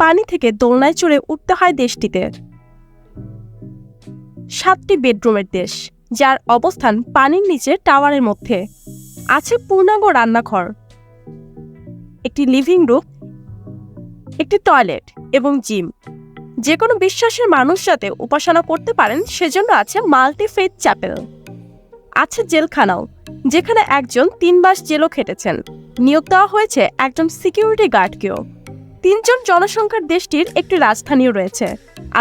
পানি থেকে দোলনায় চড়ে উঠতে হয় দেশটিতে। 7টি বেডরুমের দেশ, যার অবস্থান পানির নিচে টাওয়ারের মধ্যে। আছে পূর্ণাঙ্গ রান্নাঘর, একটি লিভিং রুম, একটি টয়লেট এবং জিম। যে কোনো বিশ্বাসের মানুষ যাতে উপাসনা করতে পারেন সেজন্য আছে মাল্টি ফেথ চ্যাপেল। আছে জেলখানাও, যেখানে একজন 3 মাস জেলও খেটেছেন। নিয়োগ দেওয়া হয়েছে একজন সিকিউরিটি গার্ডকেও। 3 জন জনসংখ্যার দেশটির একটি রাজধানীও রয়েছে।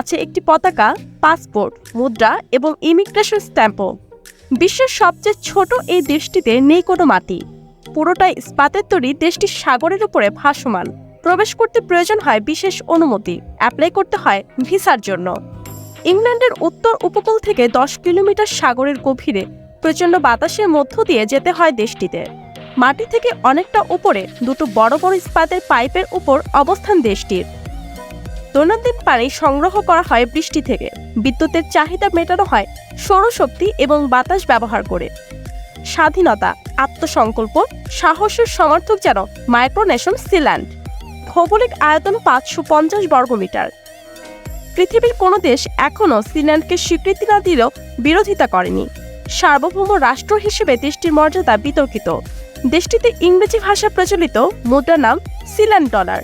আছে একটি পতাকা, পাসপোর্ট, মুদ্রা এবং ইমিগ্রেশন স্ট্যাম্পও। বিশ্বের সবচেয়ে ছোট এই দেশটিতে নেই কোনো মাটি। পুরোটাই ইস্পাতের তৈরি। দেশটি সাগরের উপরে ভাসমান। প্রবেশ করতে প্রয়োজন হয় বিশেষ অনুমতি। অ্যাপ্লাই করতে হয় ভিসার জন্য। ইংল্যান্ডের উত্তর উপকূল থেকে 10 কিলোমিটার সাগরের গভীরে প্রচণ্ড বাতাসের মধ্য দিয়ে যেতে হয় দেশটিতে। মাটি থেকে অনেকটা উপরে দুটো বড় বড় ইস্পাতের পাইপের উপর অবস্থান দেশটির। দৈনন্দিন পানি সংগ্রহ করা হয় বৃষ্টি থেকে। বিদ্যুতের চাহিদা মেটানো হয় সৌরশক্তি এবং বাতাস ব্যবহার করে। স্বাধীনতা, আত্মসংকল্প, সাহসের সমর্থক যেন মাইক্রোনেশন সিল্যান্ড। ভৌগোলিক আয়তন 550 বর্গমিটার। পৃথিবীর কোনো দেশ এখনও সিল্যান্ডকে স্বীকৃতি না দিলেও বিরোধিতা করেনি। সার্বভৌম রাষ্ট্র হিসেবে দেশটির মর্যাদা বিতর্কিত। দেশটিতে ইংরেজি ভাষা প্রচলিত, মুদ্রার নাম সিল্যান্ড ডলার।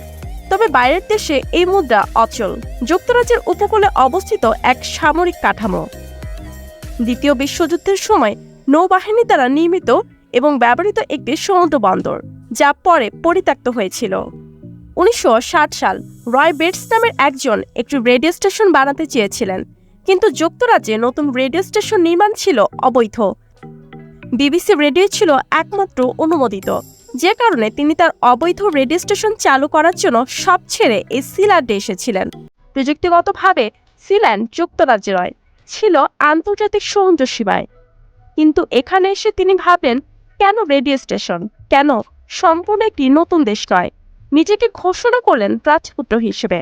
তবে বাইরের দেশে এই মুদ্রা অচল। যুক্তরাজ্যের উপকূলে অবস্থিত এক সামরিক কাঠামো। দ্বিতীয় বিশ্বযুদ্ধের সময় নৌবাহিনী দ্বারা নির্মিত এবং ব্যবহৃত একটি সমুদ্র বন্দর, যা পরে পরিত্যক্ত হয়েছিল। 1960 সাল রয় বেটস নামের একজন একটি রেডিও স্টেশন বানাতে চেয়েছিলেন, কিন্তু যুক্তরাজ্যে নতুন রেডিও স্টেশন নির্মাণ ছিল অবৈধ। বিবিসি রেডিও ছিল একমাত্র অনুমোদিত, যে কারণে তিনি তার অবৈধ রেডিও স্টেশন চালু করার জন্য সব ছেড়ে এই সিল্যান্ডে এসেছিলেন। প্রযুক্তিগতভাবে সিল্যান্ড যুক্তরাজ্যে নয়, ছিল আন্তর্জাতিক সমুদ্র সীমায়। কিন্তু এখানে এসে তিনি ভাবলেন, কেন রেডিও স্টেশন, কেন সম্পূর্ণ একটি নতুন দেশ নয়? নিজেকে ঘোষণা করলেন রাজপুত্র হিসেবে।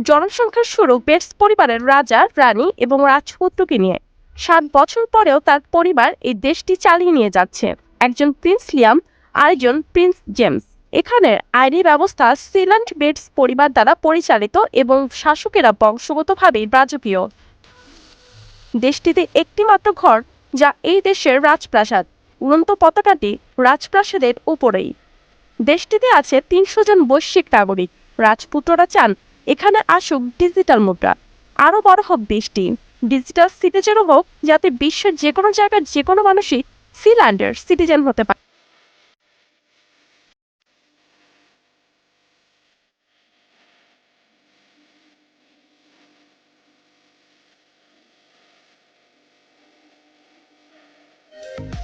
জনসংখ্যার শুরু বেটস পরিবারের রাজা, রানী এবং রাজপুত্রকে নিয়ে। 7 বছর পরেও তার পরিবার এই দেশটি চালিয়ে নিয়ে যাচ্ছে। একজন প্রিন্স লিয়াম, আরেকজন প্রিন্স জেমস। এখানের আইনি ব্যবস্থা সিল্যান্ড বেটস পরিবার দ্বারা পরিচালিত এবং শাসকেরা বংশগতভাবেই রাজকীয়। দেশটিতে একটি মাত্র ঘর, যা এই দেশের রাজপ্রাসাদ। উড়ন্ত পতাকাটি রাজপ্রাসাদের উপরেই। দেশটিতে আছে 300 জন বৈশ্বিক নাগরিক। রাজপুত্ররা চান এখানে আসুক ডিজিটাল মুদ্রা। আরও বড় হোক দেশটি, ডিজিটাল সিটিজেনও হোক, যাতে বিশ্বের যে কোনো জায়গার যে কোনো মানুষই সিল্যান্ডের সিটিজেন হতে পারে।